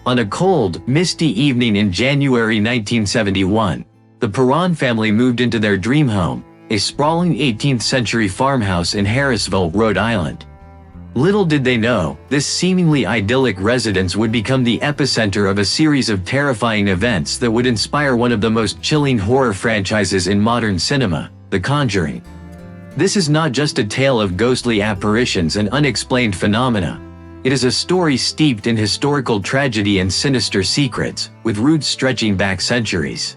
On a cold, misty evening in January 1971, the Perron family moved into their dream home, a sprawling 18th-century farmhouse in Harrisville, Rhode Island. Little did they know, this seemingly idyllic residence would become the epicenter of a series of terrifying events that would inspire one of the most chilling horror franchises in modern cinema, The Conjuring. This is not just a tale of ghostly apparitions and unexplained phenomena. It is a story steeped in historical tragedy and sinister secrets, with roots stretching back centuries.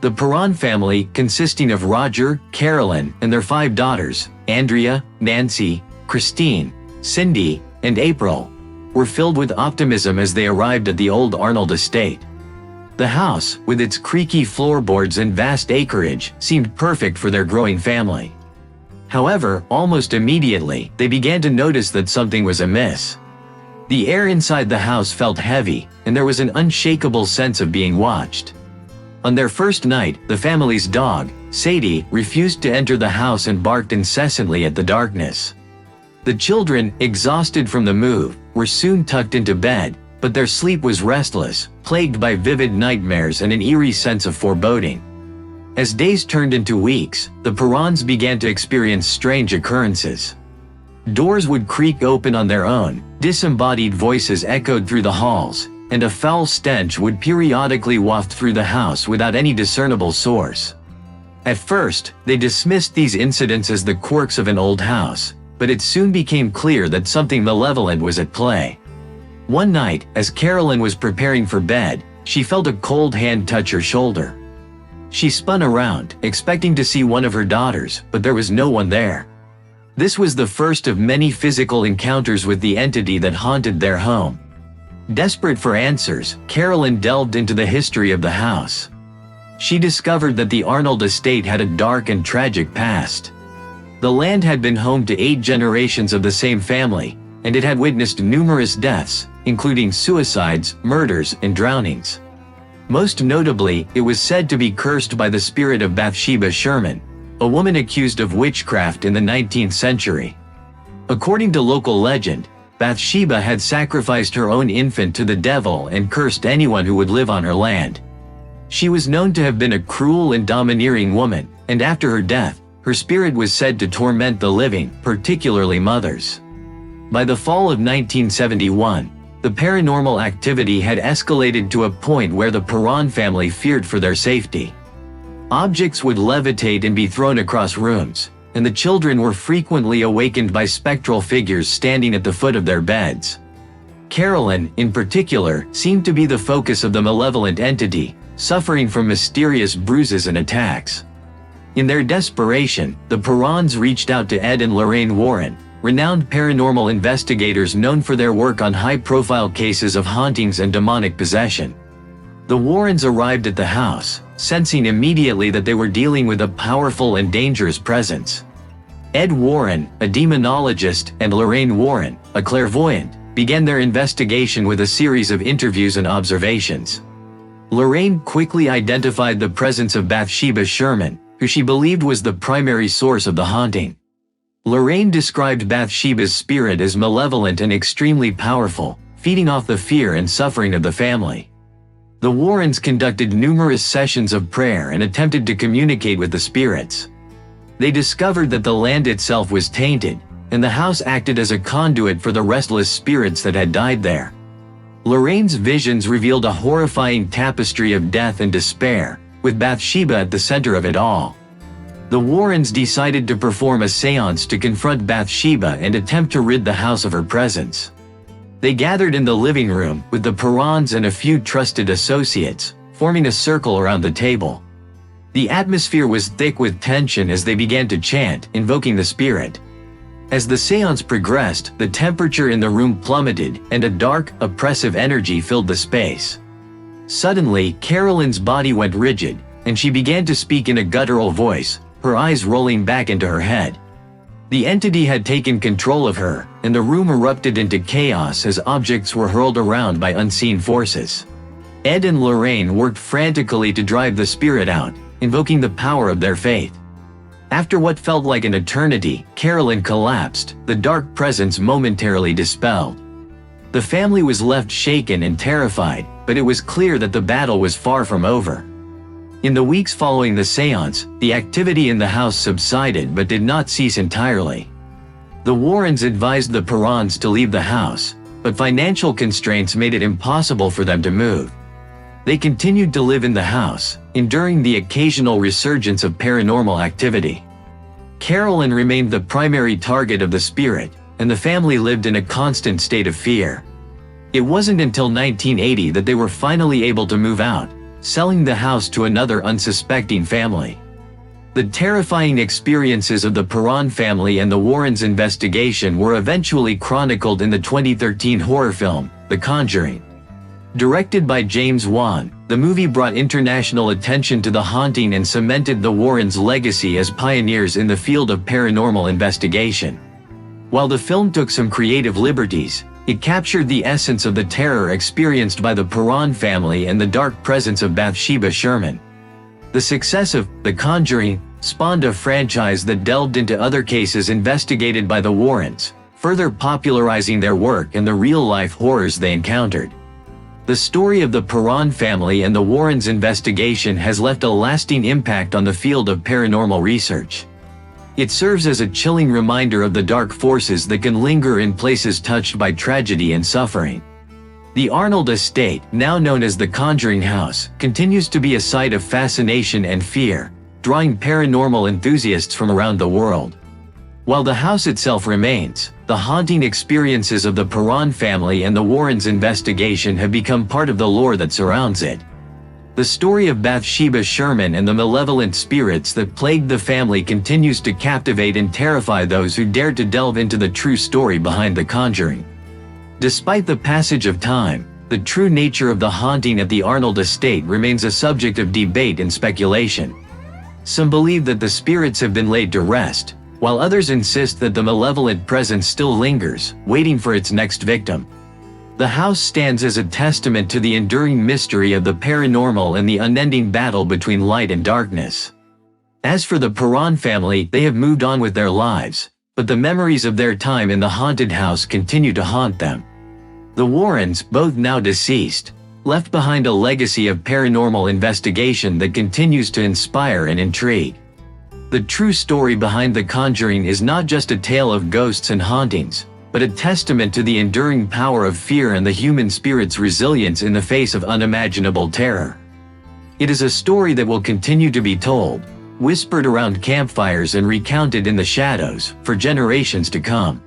The Perron family, consisting of Roger, Carolyn, and their 5 daughters, Andrea, Nancy, Christine, Cindy, and April, were filled with optimism as they arrived at the old Arnold Estate. The house, with its creaky floorboards and vast acreage, seemed perfect for their growing family. However, almost immediately, they began to notice that something was amiss. The air inside the house felt heavy, and there was an unshakable sense of being watched. On their first night, the family's dog, Sadie, refused to enter the house and barked incessantly at the darkness. The children, exhausted from the move, were soon tucked into bed, but their sleep was restless, plagued by vivid nightmares and an eerie sense of foreboding. As days turned into weeks, the Perrons began to experience strange occurrences. Doors would creak open on their own, disembodied voices echoed through the halls, and a foul stench would periodically waft through the house without any discernible source. At first, they dismissed these incidents as the quirks of an old house, but it soon became clear that something malevolent was at play. One night, as Carolyn was preparing for bed, she felt a cold hand touch her shoulder. She spun around, expecting to see one of her daughters, but there was no one there. This was the first of many physical encounters with the entity that haunted their home. Desperate for answers, Carolyn delved into the history of the house. She discovered that the Arnold Estate had a dark and tragic past. The land had been home to 8 generations of the same family, and it had witnessed numerous deaths, including suicides, murders, and drownings. Most notably, it was said to be cursed by the spirit of Bathsheba Sherman, a woman accused of witchcraft in the 19th century. According to local legend, Bathsheba had sacrificed her own infant to the devil and cursed anyone who would live on her land. She was known to have been a cruel and domineering woman, and after her death, her spirit was said to torment the living, particularly mothers. By the fall of 1971, the paranormal activity had escalated to a point where the Perron family feared for their safety. Objects would levitate and be thrown across rooms, and the children were frequently awakened by spectral figures standing at the foot of their beds. Carolyn, in particular, seemed to be the focus of the malevolent entity, suffering from mysterious bruises and attacks. In their desperation, the Perrons reached out to Ed and Lorraine Warren, renowned paranormal investigators known for their work on high-profile cases of hauntings and demonic possession. The Warrens arrived at the house, sensing immediately that they were dealing with a powerful and dangerous presence. Ed Warren, a demonologist, and Lorraine Warren, a clairvoyant, began their investigation with a series of interviews and observations. Lorraine quickly identified the presence of Bathsheba Sherman, who she believed was the primary source of the haunting. Lorraine described Bathsheba's spirit as malevolent and extremely powerful, feeding off the fear and suffering of the family. The Warrens conducted numerous sessions of prayer and attempted to communicate with the spirits. They discovered that the land itself was tainted, and the house acted as a conduit for the restless spirits that had died there. Lorraine's visions revealed a horrifying tapestry of death and despair, with Bathsheba at the center of it all. The Warrens decided to perform a seance to confront Bathsheba and attempt to rid the house of her presence. They gathered in the living room, with the Perrons and a few trusted associates, forming a circle around the table. The atmosphere was thick with tension as they began to chant, invoking the spirit. As the seance progressed, the temperature in the room plummeted, and a dark, oppressive energy filled the space. Suddenly, Carolyn's body went rigid, and she began to speak in a guttural voice, her eyes rolling back into her head. The entity had taken control of her, and the room erupted into chaos as objects were hurled around by unseen forces. Ed and Lorraine worked frantically to drive the spirit out, invoking the power of their faith. After what felt like an eternity, Carolyn collapsed, the dark presence momentarily dispelled. The family was left shaken and terrified, but it was clear that the battle was far from over. In the weeks following the seance, the activity in the house subsided but did not cease entirely. The Warrens advised the Perrons to leave the house, but financial constraints made it impossible for them to move. They continued to live in the house, enduring the occasional resurgence of paranormal activity. Carolyn remained the primary target of the spirit, and the family lived in a constant state of fear. It wasn't until 1980 that they were finally able to move out, selling the house to another unsuspecting family. The terrifying experiences of the Perron family and the Warrens' investigation were eventually chronicled in the 2013 horror film, The Conjuring. Directed by James Wan, the movie brought international attention to the haunting and cemented the Warrens' legacy as pioneers in the field of paranormal investigation. While the film took some creative liberties, it captured the essence of the terror experienced by the Perron family and the dark presence of Bathsheba Sherman. The success of The Conjuring spawned a franchise that delved into other cases investigated by the Warrens, further popularizing their work and the real-life horrors they encountered. The story of the Perron family and the Warrens' investigation has left a lasting impact on the field of paranormal research. It serves as a chilling reminder of the dark forces that can linger in places touched by tragedy and suffering. The Arnold Estate, now known as the Conjuring House, continues to be a site of fascination and fear, drawing paranormal enthusiasts from around the world. While the house itself remains, the haunting experiences of the Perron family and the Warrens' investigation have become part of the lore that surrounds it. The story of Bathsheba Sherman and the malevolent spirits that plagued the family continues to captivate and terrify those who dare to delve into the true story behind The Conjuring. Despite the passage of time, the true nature of the haunting at the Arnold Estate remains a subject of debate and speculation. Some believe that the spirits have been laid to rest, while others insist that the malevolent presence still lingers, waiting for its next victim. The house stands as a testament to the enduring mystery of the paranormal and the unending battle between light and darkness. As for the Perron family, they have moved on with their lives, but the memories of their time in the haunted house continue to haunt them. The Warrens, both now deceased, left behind a legacy of paranormal investigation that continues to inspire and intrigue. The true story behind The Conjuring is not just a tale of ghosts and hauntings, but a testament to the enduring power of fear and the human spirit's resilience in the face of unimaginable terror. It is a story that will continue to be told, whispered around campfires and recounted in the shadows, for generations to come.